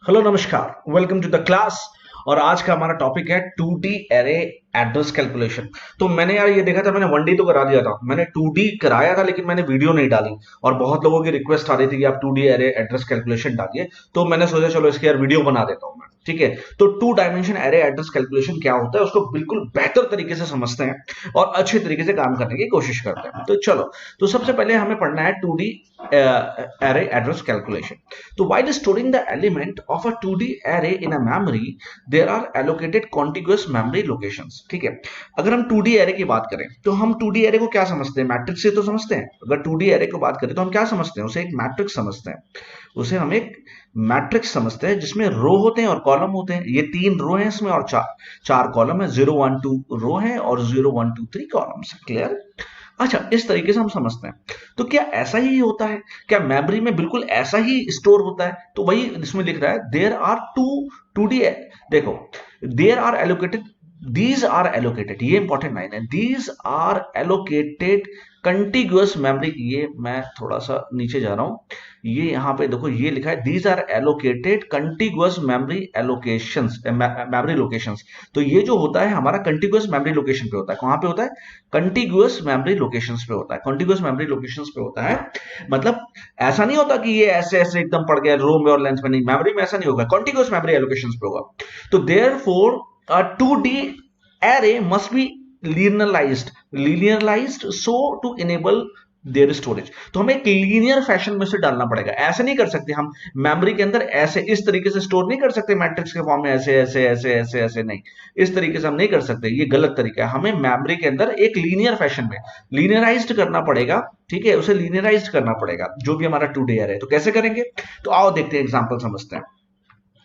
Hello नमस्कार, welcome to the class. और आज का हमारा टॉपिक है 2D एरे एड्रेस कैलकुलेशन। तो मैंने यार ये देखा था, मैंने 1D तो करा दिया था, मैंने 2D कराया था लेकिन मैंने वीडियो नहीं डाली। और बहुत लोगों की रिक्वेस्ट आ रही थी कि आप 2D एरे एड्रेस कैलकुलेशन डालिए, तो मैंने सोचा चलो इसकी यार वीडियो बना देता हूँ मैं। ठीक है, तो 2 डायमेंशन एरे एड्रेस कैलकुलेशन क्या होता है उसको बिल्कुल बेहतर तरीके से समझते हैं और अच्छे तरीके से काम करने की कोशिश करते हैं। तो चलो, तो सबसे पहले हमें पढ़ना है 2D एरे एड्रेस कैलकुलेशन। तो while storing the element of a 2D array in a memory, there are allocated contiguous memory locations। ठीक है, अगर हम 2D array की बात करें तो हम 2D array को क्या समझते हैं? मैट्रिक्स से तो समझते हैं। अगर 2D array को बात करें तो हम क्या समझते हैं? उसे एक मैट्रिक्स समझते हैं। उसे हम एक मैट्रिक्स समझते हैं जिसमें रो होते हैं और कॉलम होते हैं। ये 3 रो हैं इसमें और चार कॉलम है। 0 1 2 रो है और 0 1 2 3 कॉलम्स है। क्लियर? अच्छा, इस तरीके से हम समझते हैं। तो क्या ऐसा ही होता है? क्या मेमोरी में बिल्कुल ऐसा ही स्टोर होता है? तो वही इसमें लिख रहा है, देयर आर टू डी। देखो, there are allocated, these are allocated, ये इंपॉर्टेंट लाइन है। These are allocated contiguous memory. ये मैं थोड़ा सा नीचे जा रहा हूं, ये यहां पे देखो, ये लिखा है these are allocated contiguous memory allocations, memory locations. तो ये जो होता है हमारा कंटिग्यूअस मेमोरी लोकेशन पे होता है। कहां पे होता है? कंटिग्यूअस मेमोरी लोकेशंस पे होता है। कंटिग्यूअस मेमोरी लोकेशंस पे होता है, मतलब ऐसा नहीं होता कि ये ऐसे ऐसे एकदम पड़ गया रो में और लेंथ में। नहीं, मेमोरी में ऐसा नहीं होगा, कंटिग्यूअस मेमोरी एलोकेशंस पे होगा। तो therefore a 2D array must be linearized so to enable their storage. तो हमें एक लीनियर फैशन में से डालना पड़ेगा। ऐसे नहीं कर सकते हम मेमोरी के अंदर, ऐसे इस तरीके से स्टोर नहीं कर सकते मैट्रिक्स के फॉर्म में, ऐसे ऐसे ऐसे ऐसे ऐसे नहीं, इस तरीके से हम नहीं कर सकते, ये गलत तरीका है। हमें मेमोरी के अंदर एक लीनियर फैशन में लीनियराइज्ड करना पड़ेगा। ठीक है, उसे लीनियराइज्ड करना पड़ेगा जो भी हमारा 2D है। तो कैसे करेंगे? तो आओ देखते हैं, एग्जांपल समझते हैं।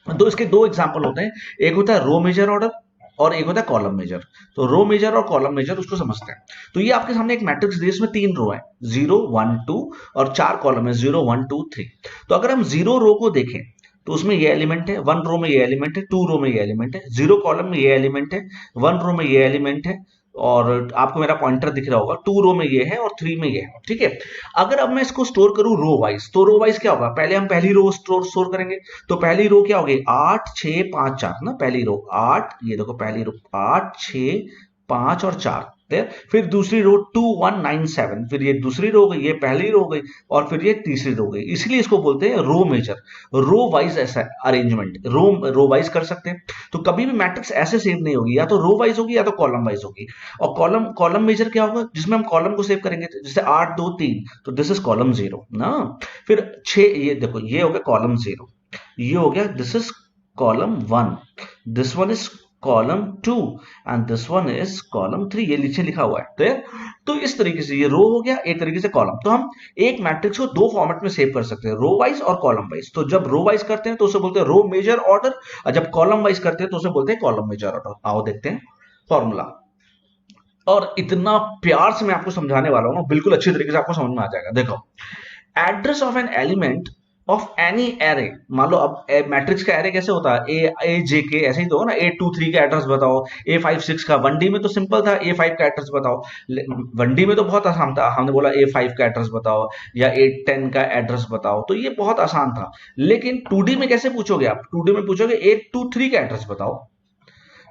तो इसके दो एग्जांपल होते हैं, एक होता है रो मेजर ऑर्डर और एक होता है कॉलम मेजर। तो रो मेजर और कॉलम मेजर उसको समझते हैं। तो ये आपके सामने एक मैट्रिक्स दी है, इसमें 3 रो है, 0 1 2 और 4 कॉलम है, 0 1 2 3। तो अगर हम 0 रो को देखें तो उसमें ये एलिमेंट है, 1 रो में ये एलिमेंट है, 2 रो में ये एलिमेंट है, 0 कॉलम में ये एलिमेंट है, 1 रो में ये एलिमेंट है, और आपको मेरा पॉइंटर दिख रहा होगा, 2 रो में ये है और 3 में ये है। ठीक है, अगर अब मैं इसको स्टोर करूं रो वाइज, तो रो वाइज क्या होगा? पहले हम पहली रो स्टोर करेंगे। तो पहली रो क्या होगी? 8 6 5 4 ना, पहली रो 8, ये देखो पहली रो 8 6 5 और 4। फिर दूसरी रो 2 1 9 7, फिर ये दूसरी रो हो गई, ये पहली रो हो गई, और फिर ये तीसरी रो हो गई। इसलिए इसको बोलते हैं रो मेजर। रो वाइज ऐसा अरेंजमेंट, रो वाइज कर सकते हैं। तो कभी भी मैट्रिक्स ऐसे सेव नहीं होगी, या तो रो वाइज होगी या तो कॉलम वाइज होगी। और कॉलम मेजर क्या होगा? जिसमें हम कॉलम को सेव करेंगे, जैसे 8 2 3, तो दिस इज कॉलम 0 ना। फिर 6, ये देखो ये हो गया कॉलम 0, ये हो गया this is column 1, this one is column 2 and this one is column 3। ये नीचे लिखा हुआ है। तो इस तरीके से ये रो हो गया, एक तरीके से कॉलम। तो हम एक मैट्रिक्स को 2 फॉर्मेट में सेव कर सकते हैं, रो वाइज और कॉलम वाइज। तो जब रो वाइज करते हैं तो उसे बोलते हैं रो मेजर ऑर्डर, और जब कॉलम वाइज करते हैं तो उसे बोलते हैं कॉलम मेजर ऑर्डर। आओ देखते हैं फॉर्मूला। और इतना प्यार से मैं आपको समझाने वाला हूं ना, बिल्कुल अच्छी तरीके से आपको समझ में आ जाएगा। देखो, address of an element of any array. मान लो अब मैट्रिक्स का एरे कैसे होता है? ए जे के, ऐसे ही तो हो ना। A2 3 का एड्रेस बताओ, A5 6 का। 1D में तो सिंपल था, A5 का एड्रेस बताओ। 1D में तो बहुत आसान था, हमने बोला A5 का एड्रेस बताओ या A10 का एड्रेस बताओ, तो ये बहुत आसान था। लेकिन 2D में कैसे पूछोगे आप? 2D में पूछोगे A23 का एड्रेस बताओ,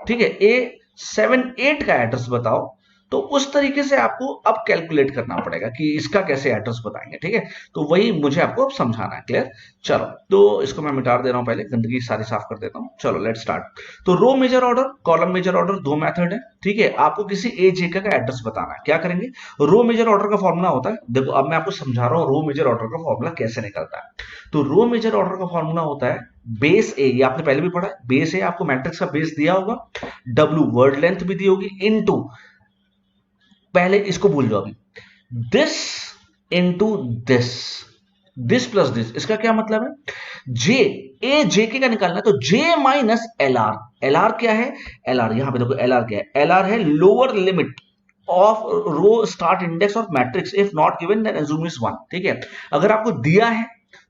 ठीक है, A78 का एड्रेस बताओ। तो उस तरीके से आपको अब कैलकुलेट करना पड़ेगा कि इसका कैसे एड्रेस बताएंगे। ठीक है, तो वही मुझे आपको अब समझाना है। क्लियर? चलो, तो इसको मैं मिटा दे रहा हूं, पहले गंदगी सारी साफ कर देता हूं। चलो लेट स्टार्ट। तो row major order, column major order, दो मेथड है। ठीक है, आपको किसी एजे का एड्रेस बताना है, क्या करेंगे? रो मेजर ऑर्डर का फॉर्मूला होता है, देखो अब मैं आपको समझा रहा हूं रो मेजर ऑर्डर का फॉर्मूला कैसे निकलता है। तो रो मेजर ऑर्डर का फॉर्मूला होता है बेस ए, ये आपने पहले भी पढ़ा है, बेस ए आपको मैट्रिक्स का बेस दिया होगा, डब्ल्यू वर्ड लेंथ भी दी होगी, इनटू, पहले इसको भूल जाओ अभी, this into this, this plus this. इसका क्या मतलब है? जे, ए जे के का निकालना है, तो j minus l r. L r क्या है? एल आर यहां पे देखो, एल आर क्या है? एल आर है lower limit of row start index of matrix if not given then assume is 1। ठीक है, अगर आपको दिया है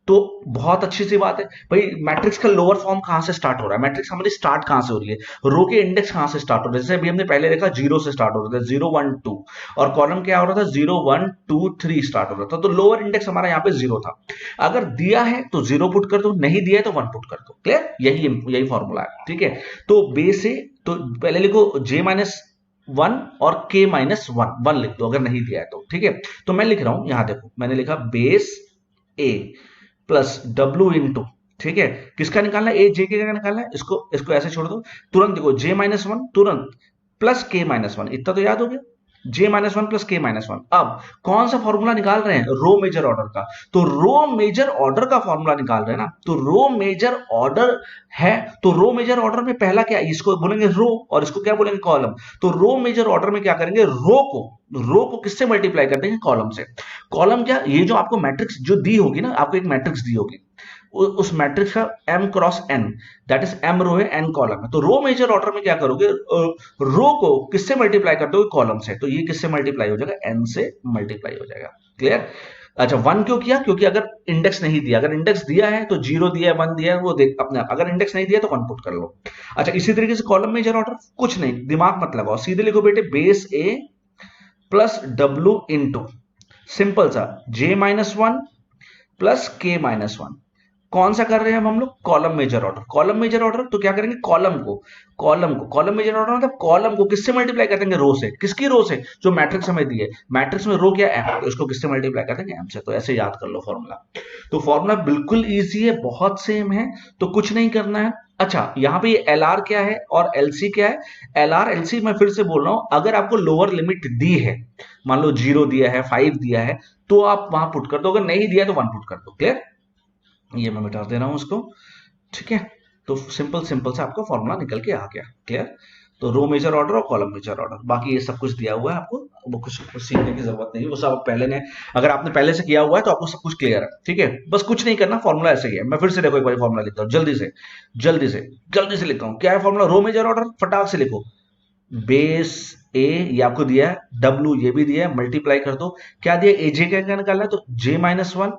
तो बहुत अच्छी सी बात है भाई। मैट्रिक्स का लोअर फॉर्म कहां से स्टार्ट हो रहा है, मैट्रिक्स हमारी स्टार्ट कहां से हो रही है, रो के इंडेक्स कहां से स्टार्ट हो रहे हैं। जैसे अभी हमने पहले देखा जीरो से स्टार्ट हो रहा था, 0 1 2, और कॉलम क्या हो रहा था, 0 1 2 3 स्टार्ट हो रहा था। तो लोअर इंडेक्स हमारा यहाँ पे 0 था। अगर दिया है तो 0 पुट कर दो, नहीं दिया है तो 1 पुट कर दो। क्लियर, यही फॉर्मूला है। ठीक है, तो बेस से तो पहले लिखो j माइनस 1 और k माइनस 1 लिख दो अगर नहीं दिया है तो। ठीक है, तो मैं लिख रहा हूं, यहां देखो मैंने लिखा base a plus W into, ठीक है, किसका निकालना है, ए जे के का निकालना है, इसको इसको ऐसे छोड़ दो। तुरंत देखो जे माइनस 1 तुरंत प्लस के माइनस 1, इतना तो याद हो गया, जे माइनस 1 प्लस के माइनस 1। अब कौन सा फॉर्मूला निकाल रहे हैं, रो मेजर ऑर्डर का। तो रो मेजर ऑर्डर का फॉर्मूला निकाल रहे हैं ना, तो रो मेजर ऑर्डर है, तो रो मेजर ऑर्डर में पहला क्या, इसको बोलेंगे रो और इसको क्या बोलेंगे, कॉलम। तो रो मेजर ऑर्डर में क्या करेंगे, रो को किससे मल्टीप्लाई कर देंगे, कॉलम से। कॉलम क्या, ये जो आपको मैट्रिक्स जो दी होगी ना, आपको एक मैट्रिक्स दी होगी, उस मैट्रिक्स का m cross n, that is m रो है n कॉलम है। तो रो मेजर ऑर्डर में क्या करोगे, रो को किससे मल्टीप्लाई कर दोगे, कॉलम से। तो ये किससे मल्टीप्लाई हो जाएगा, n से मल्टीप्लाई हो जाएगा। क्लियर। अच्छा, 1 क्यों किया, क्योंकि अगर इंडेक्स नहीं दिया, अगर इंडेक्स दिया है तो 0 दिया है 1 दिया है वो देख अपने आप, अगर इंडेक्स नहीं दिया तो 1 पुट कर लो। अच्छा, इसी तरीके से कॉलम मेजर ऑर्डर, कुछ नहीं, दिमाग मत लगाओ, सीधे लिखो बेटे base a plus W into, simple सा j minus 1 plus k minus 1। कौन सा कर रहे हैं हम लोग, column major order. Column major order तो क्या करेंगे, कॉलम मेजर ऑर्डर मतलब कॉलम को किससे मल्टीप्लाई कर देंगे, रो से। किसकी रो से, जो मैट्रिक्स हमें दी है, मैट्रिक्स में रो क्या है, तो इसको किससे मल्टीप्लाई कर देंगे, m से। तो ऐसे याद कर लो फॉर्मूला। तो फॉर्मूला बिल्कुल इजी है, बहुत सेम है, तो कुछ नहीं करना है। अच्छा, यहाँ पे एल आर क्या है और एलसी क्या है। एल आर एलसी मैं फिर से बोल रहा हूं, अगर आपको लोअर लिमिट दी है, मान लो 0 दिया है 5 दिया है, तो आप वहां पुट कर दो, अगर नहीं दिया तो 1 पुट कर दो। क्लियर, ये मैं मिटा दे रहा हूं उसको। ठीक है, तो सिंपल से आपका फॉर्मूला निकल के आ गया। क्लियर। तो रो मेजर ऑर्डर और कॉलम मेजर ऑर्डर, बाकी ये सब कुछ दिया हुआ है आपको, वो कुछ सीखने की जरूरत नहीं है, वो सब पहले ने, अगर आपने पहले से किया हुआ है तो आपको सब कुछ क्लियर है। ठीक है, बस कुछ नहीं करना, फॉर्मूला ऐसे ही है। मैं फिर से देखो एक बार फॉर्मूला लिखता हूँ, जल्दी से लिखता हूँ। क्या है फॉर्मूला, रो मेजर ऑर्डर, फटाक से लिखो, बेस ए ये आपको दिया है, डब्ल्यू ये भी दिया है, मल्टीप्लाई कर दो। क्या दिया, ए जे क्या निकालना है, तो जे माइनस 1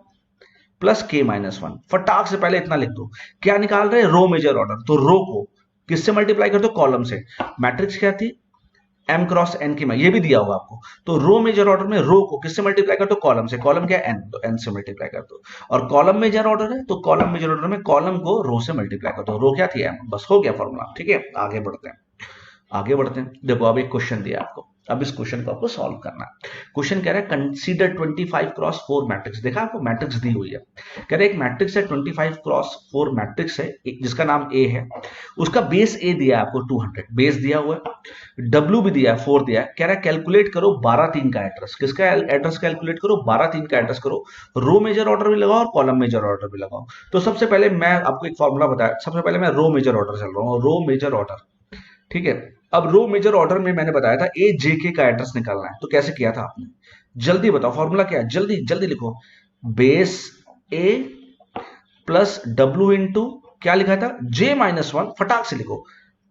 प्लस के माइनस 1। फटाक से पहले इतना लिख दो। क्या निकाल रहे हैं, रो मेजर ऑर्डर, तो रो को किससे मल्टीप्लाई कर दो, कॉलम से। मैट्रिक्स क्या थी, m क्रॉस n की, ये भी दिया हुआ आपको। तो रो मेजर ऑर्डर में रो को किससे मल्टीप्लाई कर दो, कॉलम से। कॉलम क्या है, n, तो n से मल्टीप्लाई कर दो। और कॉलम मेजर ऑर्डर है, तो कॉलम मेजर ऑर्डर में कॉलम को रो से मल्टीप्लाई कर दो। रो क्या थी, m, बस हो गया फॉर्मूला। ठीक है, आगे बढ़ते हैं। देखो अब एक क्वेश्चन दिया आपको, अब इस क्वेश्चन को आपको सॉल्व करना है। क्वेश्चन कह रहा है कंसीडर 25 क्रॉस 4 मैट्रिक्स। देखा आपको मैट्रिक्स दी हुई है, कह रहा है एक मैट्रिक्स है 25 क्रॉस 4 मैट्रिक्स है, जिसका नाम ए है, उसका बेस ए दिया है आपको 200, बेस दिया हुआ है, डब्ल्यू भी दिया है 4 दिया है। कह रहा है कैलकुलेट करो 12 3 का एड्रेस। किसका एड्रेस कैलकुलेट करो, 12 3 का एड्रेस करो। रो मेजर ऑर्डर भी लगाओ और कॉलम मेजर ऑर्डर भी लगाओ। तो सबसे पहले मैं आपको एक फॉर्मूला बताया, सबसे पहले मैं रो मेजर ऑर्डर चल रहा हूँ, रो मेजर ऑर्डर। ठीक है, अब रो मेजर ऑर्डर में मैंने बताया था ए जे के का एड्रेस निकालना है, तो कैसे किया था आपने, जल्दी बताओ फॉर्मूला क्या है, जल्दी लिखो, base A plus W into क्या लिखा था, जे माइनस 1, फटाक से लिखो,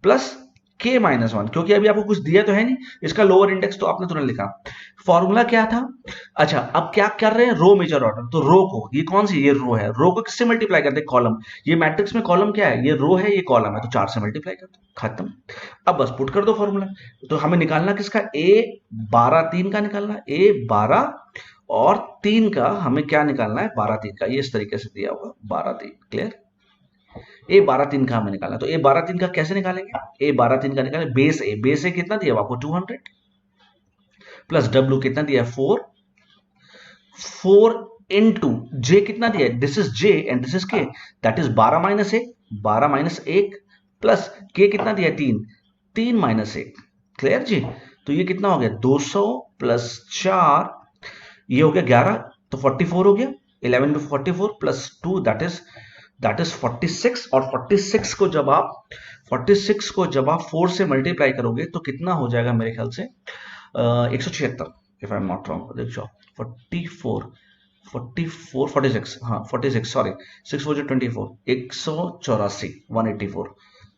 प्लस के माइनस 1, क्योंकि अभी आपको कुछ दिया तो है नहीं, इसका लोअर इंडेक्स तो आपने तुरंत लिखा। फॉर्मूला क्या था। अच्छा, अब क्या कर रहे हैं, रो मेजर ऑर्डर, तो रो को, ये कौन सी, ये रो है, रो को किससे मल्टीप्लाई करते हैं, कॉलम। ये मैट्रिक्स में कॉलम क्या है, ये रो है ये कॉलम है, तो 4 से मल्टीप्लाई कर दो, खत्म। अब बस पुट कर दो फॉर्मूला। तो हमें निकालना किसका, ए 12 3 का निकालना, ए 12 और 3 का हमें क्या निकालना है, 12 3 का, ये इस तरीके से दिया हुआ 12 3। क्लियर, ए 12 3 का हमें निकालना, तो ए 12 3 का कैसे निकालेंगे, ए 12 3 का निकालेंगे, बेस ए कितना दिया आपको 200 प्लस डब्ल्यू कितना दिया 4 इनटू जे कितना दिया है, this is J and this is के, दैट इज 12 माइनस 1 प्लस के कितना दिया 3 माइनस 1। क्लियर जी, तो ये कितना हो गया 200 प्लस 4, ये हो गया 11, तो 44 हो गया, 11 टू 44 प्लस 2 दैट इज 46। और 46 को जब आप 4 से मल्टीप्लाई करोगे तो कितना हो जाएगा, मेरे ख्याल से 176, if I am not wrong. देखो 46, हाँ 46, सॉरी 6 4 24, 184, 184,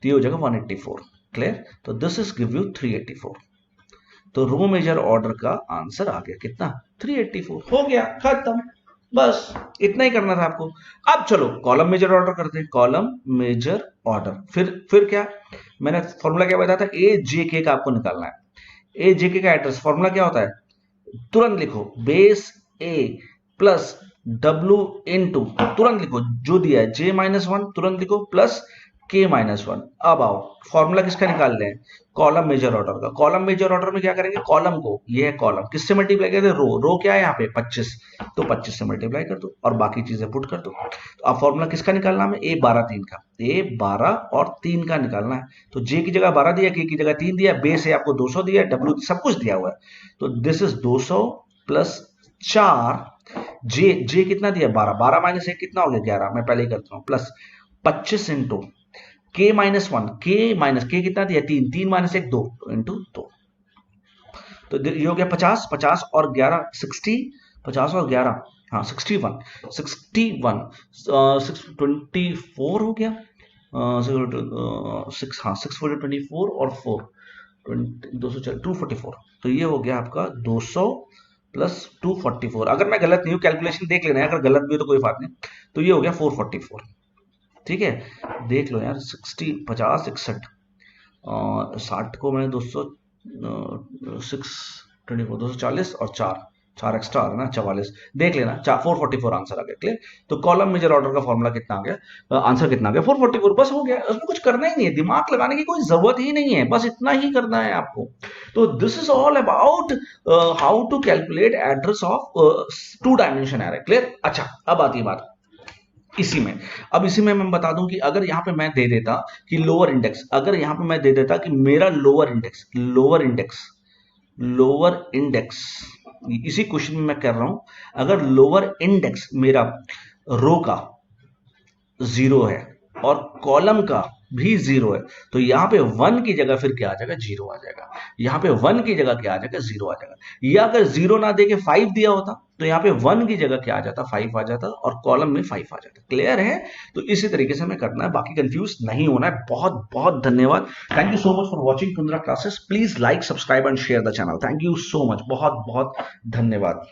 तो ये हो जाएगा 184। क्लियर, तो दिस इज गिव यू 384। तो रो मेजर ऑर्डर का आंसर आ गया कितना, 384, हो गया खत्म। बस इतना ही करना था आपको। अब चलो कॉलम मेजर ऑर्डर करते हैं, कॉलम मेजर ऑर्डर। फिर क्या, मैंने फॉर्मूला क्या बताया था, ए जे के का आपको निकालना है। ए जे के का एड्रेस फॉर्मूला क्या होता है, तुरंत लिखो, base A plus W into, तुरंत लिखो जो दिया है जे माइनस वन, तुरंत लिखो प्लस के माइनस वन। अब आओ फॉर्मूला किसका निकाल रहे हैं, कॉलम मेजर ऑर्डर का। कॉलम मेजर ऑर्डर में क्या करेंगे, कॉलम को, ये है कॉलम, किससे मल्टीप्लाई करते, रो क्या है यहाँ पे 25, तो 25 से मल्टीप्लाई कर दो और बाकी चीजें पुट कर दो। तो अब फॉर्मूला किसका निकालना है, ए 12 3 का, ए 12 और 3 का निकालना है। तो जे की जगह 12 दिया, के की जगह 3 दिया, बेस है आपको 200 दिया, डब्ल्यू सब कुछ दिया हुआ है। तो दिस इज 200 प्लस 4, जे कितना दिया 12, 12 माइनस 1 कितना हो गया 11, मैं पहले ही करता हूँ, प्लस 25 इंटू के माइनस वन, के कितना दिया 3, 3 माइनस 1 2 इंटू 2। तो ये हो गया 50, 50 और 11 60, 50 और 11 हाँ 61, 61 624 हो गया, 6 हाँ 6 4 24 और 4 244। तो ये हो गया आपका 200 प्लस 244। अगर मैं गलत नहीं हूँ, कैलकुलेशन देख लेना है, अगर गलत भी हो तो कोई बात नहीं। तो ये हो गया 444, ठीक है, देख लो यार 60 50 61 60 को मैंने 200 624 240 और 4 एक्स्ट्रा आ रहा ना 44, देख लेना 444 आंसर आ गया, क्लियर। तो कॉलम मेजर ऑर्डर का फॉर्मूला कितना आ गया, आंसर कितना आ गया 444, बस हो गया, उसमें कुछ करना ही नहीं है, दिमाग लगाने की कोई जरूरत ही नहीं है, बस इतना ही करना है आपको। तो this is all about how to calculate address of 2 dimension array, clear. अच्छा अब आती है बात इसी में मैं बता दूं कि अगर यहां पे मैं दे देता कि लोअर इंडेक्स, अगर यहां पे मैं दे देता कि मेरा लोअर इंडेक्स इसी क्वेश्चन में मैं कर रहा हूं, अगर लोअर इंडेक्स मेरा रो का 0 है और कॉलम का भी 0 है, तो यहां पे 1 की जगह फिर क्या आ जाएगा, 0 आ जाएगा। यहां पे 1 की जगह क्या आ जाएगा, 0 आ जाएगा। या अगर 0 ना देके 5 दिया होता तो यहां पे 1 की जगह क्या आ जाता, 5 आ जाता और कॉलम में 5 आ जाता, क्लियर है। तो इसी तरीके से हमें करना है, बाकी कंफ्यूज नहीं होना है। बहुत बहुत धन्यवाद, thank you so much for watching Kundra classes. Please like subscribe and share the channel, thank you so much, बहुत बहुत धन्यवाद।